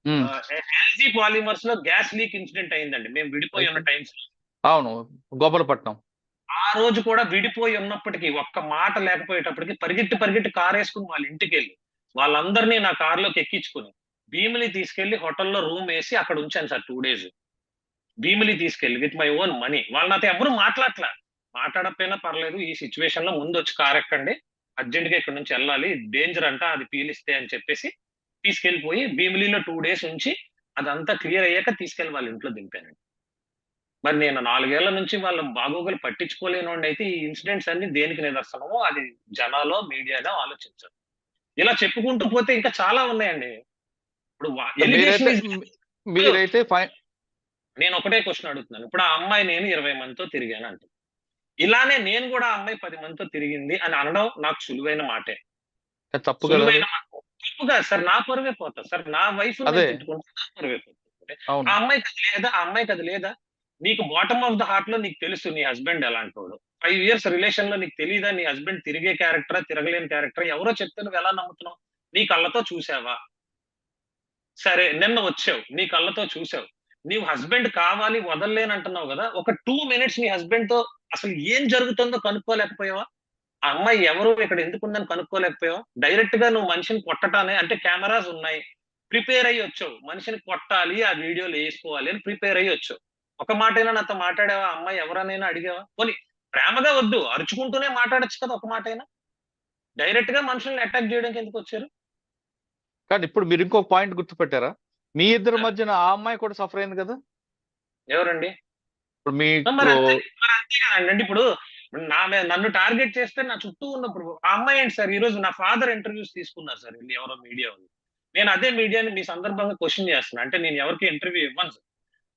ఉమ్. LG polymers లో gas leak incident అయిందండి మేము విడిపోయి అయితే ఉన్న టైమ్స్. అవును, గోపాలపట్నం. ఆ రోజు కూడా విడిపోయి ఉన్నప్పటికీ ఒక్క మాట లేకపోయేటప్పటికి పరిగెట్టి పరిగెట్టి కార్ వేసుకుని వాళ్ళ ఇంటికి వెళ్ళి వాళ్ళందరినీ నా కారులోకి ఎక్కించుకుని భీమిలి తీసుకెళ్లి హోటల్లో రూమ్ వేసి అక్కడ ఉంచాను సార్ 2 days. భీమిలి తీసుకెళ్లి విత్ మై ఓన్ మనీ. వాళ్ళ నాతో ఎవరు మాట్లాడట్లా. మాట్లాడకపోయినా పర్లేదు, ఈ సిచ్యువేషన్ లో ముందు వచ్చి కార్ ఎక్కండి, అర్జెంట్ గా ఇక్కడ నుంచి వెళ్ళాలి, డేంజర్ అంట అది పీలిస్తే అని చెప్పేసి తీసుకెళ్లిపోయి భీమిలిలో 2 days ఉంచి అదంతా క్లియర్ అయ్యాక తీసుకెళ్లి వాళ్ళ ఇంట్లో దింపాను. మరి నేను 4 ఏళ్ల నుంచి వాళ్ళ బాగోగులు పట్టించుకోలేనోడిని అయితే ఈ ఇన్సిడెంట్స్ అన్ని దేనికి నిదర్శనమో అది జనాలో మీడియాలో ఆలోచించారు. ఇలా చెప్పుకుంటూ పోతే ఇంకా చాలా ఉన్నాయండి. ఇప్పుడు మీరైతే ఎలిగేషన్ ఇస్. మీరైతే నేను ఒకటే క్వశ్చన్ అడుగుతున్నాను. ఇప్పుడు ఆ అమ్మాయి నేను 20 మందితో తిరిగాను అంటే ఇలానే నేను కూడా ఆ అమ్మాయి 10 మందితో తిరిగింది అని అనడం నాకు సులువైన మాటే. తప్పు కదా అది. సులువైన మాట తప్పు కాదు సార్. నా పరువే పోతుంది సార్. నా వైఫ్ అదే. నేను తిట్టుకుంటే నా పరువే పోతుంది. ఆ అవును. అమ్మాయికి అది లేదా? ఆ అమ్మాయికి అది లేదా? నీకు బాటమ్ ఆఫ్ ద హార్ట్ లో నీకు తెలుసు నీ హస్బెండ్ ఎలాంటోడు. 5 years రిలేషన్ లో నీకు తెలియదా నీ హస్బెండ్ తిరిగే క్యారెక్టరా తిరగలేని క్యారెక్టర్? ఎవరో చెప్తే నువ్వు ఎలా నమ్ముతున్నావు? నీ కళ్ళతో చూసావా? సరే నిన్న వచ్చావు, నీ కళ్ళతో చూసావు, నీవు హస్బెండ్ కావాలి వదలలేనంటున్నావు కదా, ఒక 2 minutes నీ హస్బెండ్ తో అసలు ఏం జరుగుతుందో కనుక్కోలేకపోయావా? ఆ అమ్మాయి ఎవరు, ఇక్కడ ఎందుకుందని కనుక్కోలేకపోయావా? డైరెక్ట్ గా నువ్వు మనిషిని కొట్టటానే అంటే కెమెరాస్ ఉన్నాయి, ప్రిపేర్ అయ్యి వచ్చావు, మనిషిని కొట్టాలి ఆ వీడియోలు వేసుకోవాలి అని ప్రిపేర్ అయ్యి వచ్చావు. ఒక మాటైనా నాతో మాట్లాడావా? అమ్మాయి ఎవరనైనా అడిగావా? పోనీ ప్రేమగా వద్దు, అరుచుకుంటూనే మాట్లాడొచ్చు కదా ఒక మాటైనా. డైరెక్ట్ గా మనుషుల్ని అటాక్ చేయడానికి ఎందుకు వచ్చారు? కానీ ఇప్పుడు మీరు ఇంకొక పాయింట్ గుర్తుపెట్టారా? మీ ఇద్దరి ఆ, మధ్యన ఆ అమ్మాయి కూడా సఫర్ అయింది కదా. ఎవరండి? ఇప్పుడు మరి మీకు అంతే, మరి అంతే కదండి. అంటే ఇప్పుడు నన్ను టార్గెట్ చేస్తే నా చుట్టూ ఉన్నప్పుడు ఆ అమ్మాయి ఏంటి సార్, ఈ రోజు నా ఫాదర్ ఇంటర్వ్యూస్ తీసుకున్నారు సార్ వీళ్ళు ఎవరో మీడియా వాళ్ళు. నేను అదే మీడియాని మీ సందర్భంగా క్వశ్చన్ చేస్తున్నా. అంటే నేను ఎవరికి ఇంటర్వ్యూ ఇవ్వను సార్,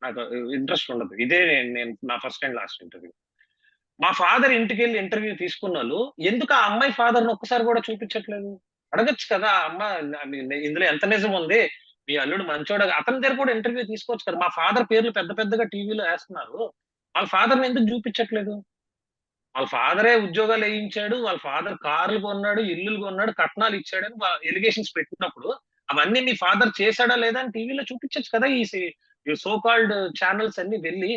నాకు ఇంట్రెస్ట్ ఉండదు. ఇదే నేను నా ఫస్ట్ అండ్ లాస్ట్ ఇంటర్వ్యూ. మా ఫాదర్ ఇంటికి వెళ్ళి ఇంటర్వ్యూ తీసుకున్న వాళ్ళు ఎందుకు ఆ అమ్మాయి ఫాదర్ ని ఒక్కసారి కూడా చూపించట్లేదు? అడగచ్చు కదా ఆ అమ్మ, ఇందులో ఎంత నిజం ఉంది, మీ అల్లుడు మంచోడ, అతని దగ్గర కూడా ఇంటర్వ్యూ తీసుకోవచ్చు కదా. మా ఫాదర్ పేర్లు పెద్ద పెద్దగా టీవీలో వేస్తున్నారు, వాళ్ళ ఫాదర్ ని ఎందుకు చూపించట్లేదు? వాళ్ళ ఫాదరే ఉద్యోగాలు వేయించాడు, వాళ్ళ ఫాదర్ కార్లు కొన్నాడు, ఇల్లులు కొన్నాడు, కట్నాలు ఇచ్చాడని ఎలిగేషన్స్ పెట్టినప్పుడు అవన్నీ మీ ఫాదర్ చేశాడా లేదా అని టీవీలో చూపించచ్చు కదా. ఈ సో కాల్డ్ ఛానల్స్ అన్ని వెళ్ళి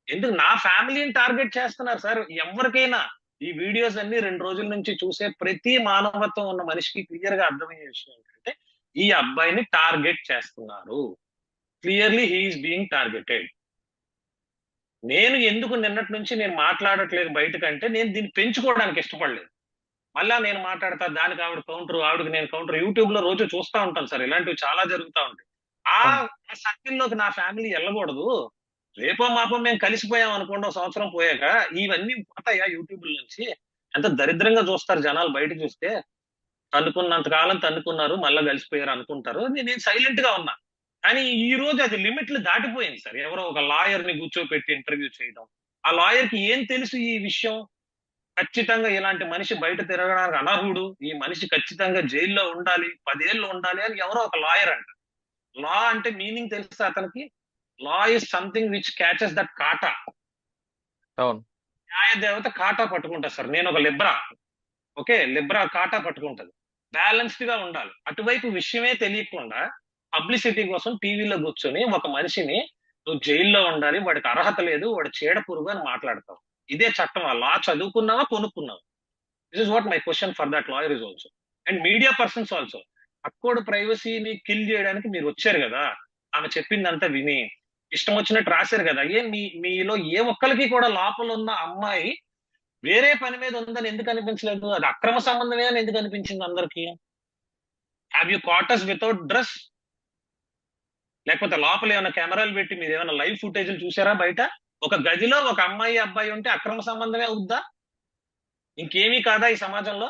ఎందుకు నా ఫ్యామిలీని టార్గెట్ చేస్తున్నారు సార్? ఎవరికైనా ఈ వీడియోస్ అన్ని 2 రోజుల నుంచి చూసే ప్రతి మానవత్వం ఉన్న మనిషికి క్లియర్ గా అర్థమయ్యే విషయం ఏంటంటే ఈ అబ్బాయిని టార్గెట్ చేస్తున్నారు. Clearly he's being targeted. నేను ఎందుకు నిన్నటి నుంచి నేను మాట్లాడట్లేదు బయటకంటే నేను దీన్ని పెంచుకోవడానికి ఇష్టపడలేదు. మళ్ళా నేను మాట్లాడతా, దానికి ఆవిడ కౌంటర్, ఆవిడకి నేను కౌంటర్. యూట్యూబ్ లో రోజు చూస్తా ఉంటాను సార్, ఇలాంటివి చాలా జరుగుతా ఉంటాయి. ఆ అవును. సర్కిల్లోకి నా ఫ్యామిలీ వెళ్ళకూడదు. రేపో మాపో మేము కలిసిపోయాం అనుకోండి ఒక సంవత్సరం పోయాక, ఇవన్నీ పోతాయా యూట్యూబ్ నుంచి? ఎంత దరిద్రంగా చూస్తారు జనాలు బయట చూస్తే. తన్నుకున్నంత కాలం తన్నుకున్నారు, మళ్ళా కలిసిపోయారు అనుకుంటారు. నేను సైలెంట్ గా ఉన్నా. కానీ ఈ రోజు అది లిమిట్లు దాటిపోయింది సార్. ఎవరో ఒక లాయర్ ని కూర్చోపెట్టి ఇంటర్వ్యూ చేయడం, ఆ లాయర్ కి ఏం తెలుసు ఈ విషయం? ఖచ్చితంగా ఇలాంటి మనిషి బయట తిరగడానికి అనర్హుడు, ఈ మనిషి ఖచ్చితంగా జైల్లో ఉండాలి, 10 ఏళ్ళు ఉండాలి అని ఎవరో ఒక లాయర్ అంట. లా అంటే మీనింగ్ తెలుసా అతనికి? Law is something which catches that కాటా. అవును. న్యాయ దేవత కాటా పట్టుకుంటా సార్. నేను ఒక లిబ్రా, ఓకే, లిబ్రా కాటా పట్టుకుంటది. బ్యాలెన్స్డ్ గా ఉండాలి. అటువైపు విషయమే తెలియకుండా పబ్లిసిటీ కోసం టీవీలో కూర్చొని ఒక మనిషిని నువ్వు జైల్లో ఉండాలి, వాడికి అర్హత లేదు, వాడు చీడ పురుగు అని మాట్లాడతావు. ఇదే చట్టం. ఆ లా చదువుకున్నావా కొనుక్కున్నావా? This is what my question for that lawyer is also. And media persons also. అక్కోడు ప్రైవసీని కిల్ చేయడానికి మీరు వచ్చారు కదా, ఆమె చెప్పిందంతా విని ఇష్టం వచ్చినట్టు రాశారు కదా. మీలో ఏ ఒక్కరికి కూడా లోపల ఉన్న అమ్మాయి వేరే పని మీద ఉందని ఎందుకు అనిపించలేదు? అది అక్రమ సంబంధమే అని ఎందుకు అనిపించింది అందరికి? Have you caught us without dress? లేకపోతే లోపల ఏమైనా కెమెరాలు పెట్టి మీరు ఏమైనా లైవ్ ఫుటేజ్లు చూసారా బయట? ఒక గదిలో ఒక అమ్మాయి అబ్బాయి ఉంటే అక్రమ సంబంధమే అవుద్దా? ఇంకేమీ కాదా ఈ సమాజంలో?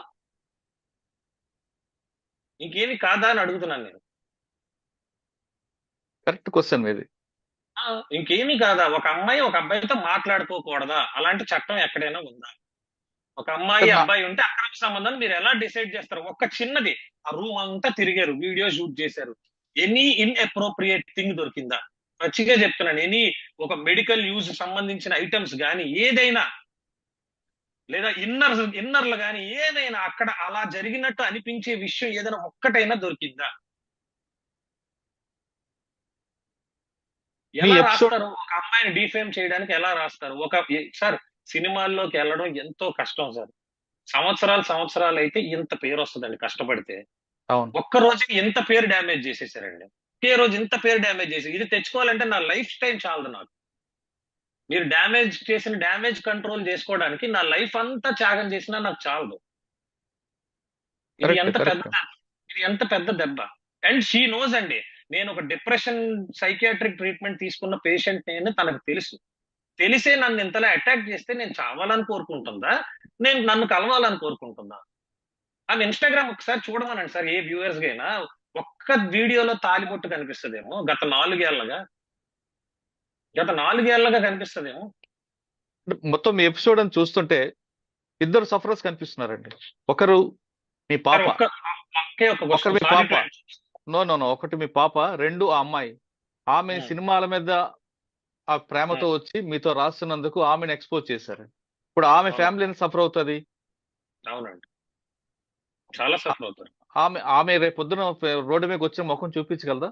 ఇంకేమీ కాదా అని అడుగుతున్నాను నేను. కరెక్ట్ క్వశ్చన్ ఇది. ఆ, ఇంకేమీ కాదా? ఒక అమ్మాయి ఒక అబ్బాయితో మాట్లాడుకోకూడదా? అలాంటి చట్టం ఎక్కడైనా ఉందా? ఒక అమ్మాయి నా అబ్బాయి ఉంటే అక్రమ సంబంధం మీరు ఎలా డిసైడ్ చేస్తారు? ఒక్క చిన్నది, ఆ రూమ్ అంతా తిరిగారు, వీడియో షూట్ చేశారు, ఎనీ ఇన్ అప్రోప్రియేట్ థింగ్ దొరికిందా? మంచిగా చెప్తున్నాను, ఎనీ ఒక మెడికల్ యూజ్ సంబంధించిన ఐటమ్స్ కానీ ఏదైనా, లేదా ఇన్నర్లు కానీ ఏదైనా అక్కడ అలా జరిగినట్టు అనిపించే విషయం ఏదైనా ఒక్కటైనా దొరికిందా? మీ ఎలా ఎపిసోడ్ రాస్తారు ఒక అమ్మాయిని డిఫేమ్ చేయడానికి? ఎలా రాస్తారు? సార్, సినిమాల్లోకి వెళ్ళడం ఎంతో కష్టం సార్. సంవత్సరాలు సంవత్సరాలు అయితే ఇంత పేరు వస్తుందండి కష్టపడితే. అవును. ఒక్క రోజు ఇంత పేరు డ్యామేజ్ చేసేసారండి. ఒకే రోజు ఇంత పేరు డ్యామేజ్ చేసి ఇది తెచ్చుకోవాలంటే నా లైఫ్ టైం చాలదు నాకు. మీరు డ్యామేజ్ చేసిన డ్యామేజ్ కంట్రోల్ చేసుకోవడానికి నా లైఫ్ అంతా త్యాగం చేసినా నాకు చాలదు. ఇది కరెక్ట్. ఎంత పెద్ద కరెక్ట్. ఇది ఎంత పెద్ద దెబ్బ. అండ్ షీ నోస్ అండి. నేను ఒక డిప్రెషన్ సైకియాట్రిక్ ట్రీట్మెంట్ తీసుకున్న పేషెంట్ నేను, తనకు తెలుసు. తెలిసే నన్ను ఇంతలా అటాక్ చేస్తే నేను చావాలని కోరుకుంటుందా? నేను నన్ను కలవాలని కోరుకుంటుందా? ఆమె ఇన్‌స్టాగ్రామ్ ఒకసారి చూడమనండి సార్, ఏ వ్యూవర్స్ గైనా. ఒక్క వీడియోలో తాళిబొట్టు కనిపిస్తదేమో గత 4 ఏళ్లగా. గత 4 ఏళ్లగా కనిపిస్తదేమో. మొత్తం మీ ఎపిసోడ్ అని చూస్తుంటే ఇద్దరు సఫరర్స్ కనిపిస్తున్నారండి. ఒకరు మీ సార్ పాప, ఒకే ఒక ఒకరు క్వెషన్ మీ సారీ పాప. నో. ఒకటి మీ పాప, 2 ఆ అమ్మాయి. ఆమె సినిమాల మీద ఆ ప్రేమతో వచ్చి మీతో రాస్తున్నందుకు ఆమెను ఎక్స్‌పోజ్ చేశారు. ఇప్పుడు ఆమె అవును. ఫ్యామిలీ ఎంత సఫర్ అవుతది? అవునండి. చాలా సఫర్ అవుతారు. ఆమె రేపొద్దున రోడ్డు మీదకొచ్చి మొఖం చూపించగలదా?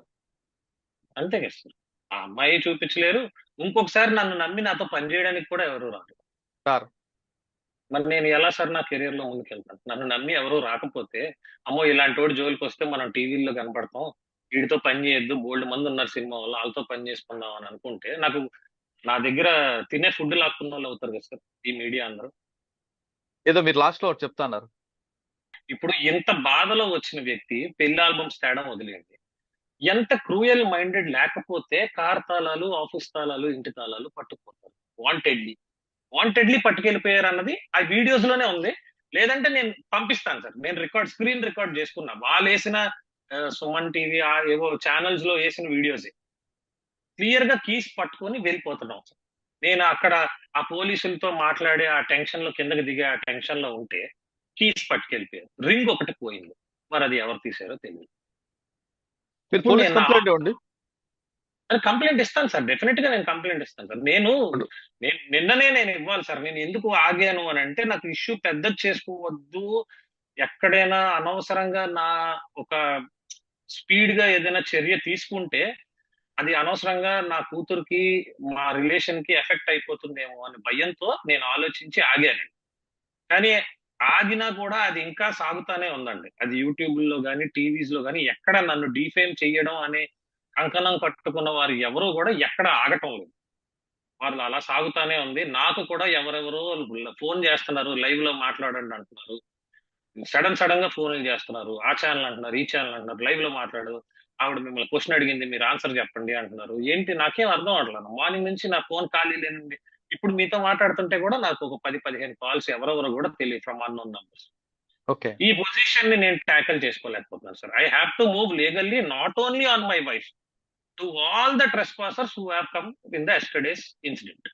అంతే కదా సార్. ఆ అమ్మాయి చూపించలేరు. ఇంకొకసారి నన్ను నమ్మి నాతో పని చేయడానికి కూడా ఎవరు రారు. సార్, మరి నేను ఎలా సార్ నా కెరియర్‌లో ముందుకెళ్తాను? నన్ను నమ్మి ఎవరు రాకపోతే, అమ్మో! ఇలాంటోడి జోలికొస్తే మనం టీవీల్లో కనపడతాం. వీడితో పని చేయొద్దు. బోలెడు మందున్నారు సినిమా వాళ్ళు. ఆళ్ళతో పని చేసుకుందాం అని అనుకుంటే, నాకు నా దగ్గర తినే ఫుడ్ లాక్కున్నోళ్ళు అవుతారు కదా సార్ ఈ మీడియా అందరూ. ఏదో మీరు లాస్ట్‌లో ఒకటి చెప్తన్నారు. ఇప్పుడు ఇంత బాధలో వచ్చిన వ్యక్తి పెళ్లి ఆల్బమ్స్ తేడం వదిలేయండి. ఎంత క్రూయల్ మైండెడ్ లేకపోతే కార్ తాళాలు, ఆఫీస్ తాళాలు, ఇంటి తాళాలు పట్టుకుపోతారు. వాంటెడ్‌లీ. వాంటెడ్‌లీ పట్టుకెళ్ళిపోయారన్నది ఆ వీడియోస్ లోనే ఉంది. లేదంటే నేను పంపిస్తాను సార్. నేను స్క్రీన్ రికార్డ్ చేసుకున్నా. వాళ్ళేసిన సుమన్ టీవీ ఏవో ఛానల్స్ లో ఏసిన వీడియోసే. క్లియర్ గా కీస్ పట్టుకొని వెళ్ళిపోతున్నాం సార్. నేను అక్కడ ఆ పోలీసులతో మాట్లాడే ఆ టెన్షన్ లో, కిందకి దిగే ఆ టెన్షన్ లో ఉంటే కీస్ పట్టుకెళ్ళిపోయారు. రింగ్ ఒకటి పోయింది. మరి అది ఎవరు తీశారో తెలియదు. మీరు ఇప్పుడు పోలీస్ నేను కంప్లెయింట్ ఇవ్వండి. కంప్లైంట్ ఇస్తాను సార్. డెఫినిట్ గా నేను కంప్లైంట్ ఇస్తాను సార్. ఇప్పుడు నిన్ననే నేను ఇవ్వాలి సార్. నేను ఎందుకు ఆగాను అని అంటే, నాకు ఇష్యూ పెద్దది చేసుకోవద్దు. ఎక్కడైనా అనవసరంగా ఒక స్పీడ్ గా ఏదైనా చర్య తీసుకుంటే అది అనవసరంగా నా కూతురికి, మా రిలేషన్ కి ఎఫెక్ట్ అయిపోతుందేమో అనే భయంతో నేను ఆలోచించి ఆగాను. కానీ ఆగినా కూడా అది ఇంకా సాగుతానే ఉందండి. అది యూట్యూబ్ లో గానీ, టీవీస్ లో గానీ ఎక్కడ నన్ను డీఫేమ్ చేయడం అనే కంకణం కట్టుకున్న వారు ఎవరు కూడా ఎక్కడ ఆగటం లేదు. వాళ్ళు అలా సాగుతానే ఉంది. నాకు కూడా ఎవరెవరో ఫోన్ చేస్తున్నారు. లైవ్ లో మాట్లాడండి అంటున్నారు. సడన్ గా ఫోన్లు చేస్తున్నారు. ఆ ఛానల్ అంటున్నారు, ఈ ఛానల్ అంటున్నారు. లైవ్ లో మాట్లాడు. ఆవిడ మిమ్మల్ని క్వెషన్ అడిగింది, మీరు ఆన్సర్ చెప్పండి అంటున్నారు. ఏంటి నాకేం అర్థం అవ్వట్లేదు. మార్నింగ్ నుంచి నా ఫోన్ ఖాళీ లేనండి. ఇప్పుడు మీతో మాట్లాడుతుంటే కూడా నాకు ఒక 10, 15 కాల్స్ ఎవరెవరో కూడా తెలియదు ఫ్రమ్ అన్నోన్ నంబర్స్. ఓకే. ఈ పొజిషన్ ని నేను టాకిల్ చేసుకోలేకపోతున్నాను sir. I have to move legally, not only on my wife, to all the trespassers who have come in the yesterday's incident.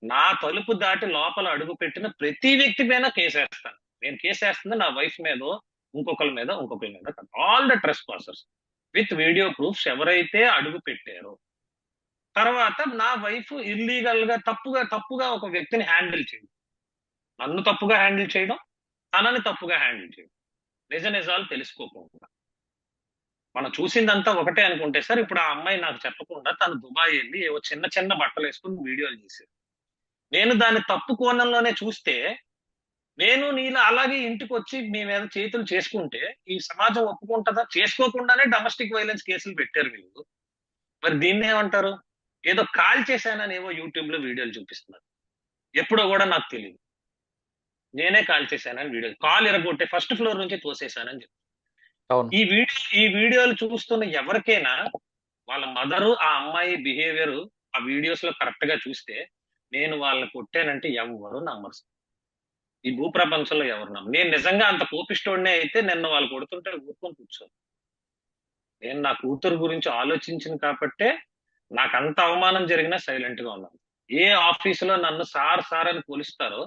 నా తలుపు దాటి లోపల అడుగు పెట్టిన ప్రతి వ్యక్తి పైన కేసేస్తాను. నేను కేసేస్తుంది నా వైఫ్ మీదో, ఇంకొకరి మీద కాదు. All the trespassers with video proofs ఎవరైతే అడుగు పెట్టారో. తర్వాత నా వైఫ్ ఇల్లీగల్ గా తప్పుగా ఒక వ్యక్తిని హ్యాండిల్ చేయడం. నన్ను తప్పుగా హ్యాండిల్ చేయడం, తనని తప్పుగా హ్యాండిల్ చేయడం. నిజాలు తెలుసుకోకుండా. మనం చూసిందంతా ఒకటే అనుకుంటే సార్, ఇప్పుడు ఆ అమ్మాయి నాకు చెప్పకుండా తను దుబాయ్ వెళ్ళి ఏవో చిన్న చిన్న బట్టలేసుకొని వీడియోలు చేసేది. నేను దాన్ని తప్పు కోణంలోనే చూస్తే, నేను నీలా అలాగే ఇంటికొచ్చి మీ మీద చేతులు చేసుకుంటే ఈ సమాజం ఒప్పుకుంటదా? చేసుకోకుండానే డొమెస్టిక్ వైలెన్స్ కేసులు పెట్టారు వీళ్ళు. మరి దీన్నేమంటారు? ఏదో కాల్చేశానని ఏవో యూట్యూబ్ లో వీడియోలు చూపిస్తున్నారు. ఎప్పుడో కూడా నాకు తెలీదు. నేనే కాల్చేశానని కాలు ఇరగొట్టే ఫస్ట్ ఫ్లోర్ నుంచి తోసేశానని చెప్పి. అవును. ఈ వీడియోలు చూస్తున్న ఎవరికైనా వాళ్ళ మదరు, ఆ అమ్మాయి బిహేవియర్ ఆ వీడియోస్ లో కరెక్ట్ గా చూస్తే, నేను వాళ్ళని కొట్టానంటే ఎవ్వరు నమ్మరు. ఈ భూప్రపంచంలో ఎవరు నమ్మరు. నేను నిజంగా అంత కోపిష్టోడినే అయితే నిన్న వాళ్ళు కొడుతుంటే ఊరుకొని కూర్చోను. నేను నా కూతురు గురించి ఆలోచించిన కాబట్టే నాకంత అవమానం జరిగినా సైలెంట్ గా ఉన్నాను. ఏ ఆఫీసులో నన్ను సార్ అని పోలుస్తారో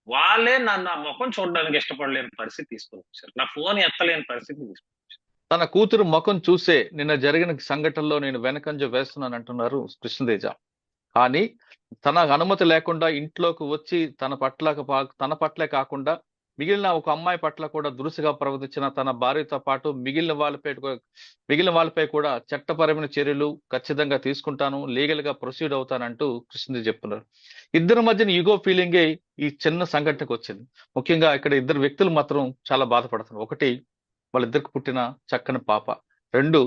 వాళ్ళే నన్ను ఆ ముఖం చూడడానికి ఇష్టపడలేని పరిస్థితి తీసుకొచ్చారు. నా ఫోన్ ఎత్తలేని పరిస్థితి తీసుకొచ్చారు. తన కూతురు ముఖం చూసే నిన్న జరిగిన సంఘటనలో నేను వెనకంజ వేస్తున్నాను అంటున్నారు కృష్ణతేజ. కానీ తన అనుమతి లేకుండా ఇంట్లోకి వచ్చి తన పట్లే కాకుండా మిగిలిన ఒక అమ్మాయి పట్ల కూడా దురుసుగా ప్రవర్తించిన తన భార్యతో పాటు మిగిలిన వాళ్ళపై కూడా చట్టపరమైన చర్యలు ఖచ్చితంగా తీసుకుంటాను, లీగల్ గా ప్రొసీడ్ అవుతానంటూ కృష్ణదేవ్ చెప్తున్నారు. ఇద్దరి మధ్యన ఈగో ఫీలింగే ఈ చిన్న సంఘటనకు వచ్చింది. ముఖ్యంగా ఇక్కడ ఇద్దరు వ్యక్తులు మాత్రం చాలా బాధపడుతున్నారు. ఒకటి, వాళ్ళిద్దరికి పుట్టిన చక్కని పాప. రెండు,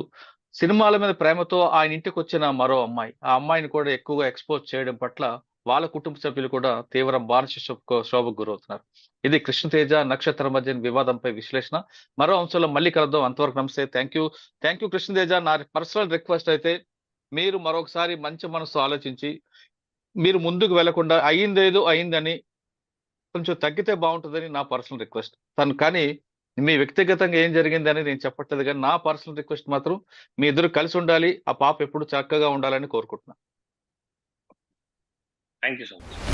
సినిమాల మీద ప్రేమతో ఆయన ఇంటికి వచ్చిన మరో అమ్మాయి. ఆ అమ్మాయిని కూడా ఎక్కువగా ఎక్స్పోజ్ చేయడం పట్ల వాళ్ళ కుటుంబ సభ్యులు కూడా తీవ్ర మానసిక శోభకు గురవుతున్నారు. ఇది కృష్ణతేజ నక్షత్రం మధ్య వివాదంపై విశ్లేషణ. మరో అంశంలో మళ్ళీ కలుద్దాం. అంతవరకు నమస్తే. Thank you Krishna Teja. నా పర్సనల్ రిక్వెస్ట్ అయితే మీరు మరొకసారి మంచి మనసు ఆలోచించి మీరు ముందుకు వెళ్లకుండా అయిందేదో అయిందని కొంచెం తగ్గితే బాగుంటుందని నా పర్సనల్ రిక్వెస్ట్. కానీ మీ వ్యక్తిగతంగా ఏం జరిగింది అని నేను చెప్పట్లేదు, కానీ నా పర్సనల్ రిక్వెస్ట్ మాత్రం మీ ఇద్దరు కలిసి ఉండాలి, ఆ పాప ఎప్పుడు చక్కగా ఉండాలని కోరుకుంటున్నాను. Thank you so much.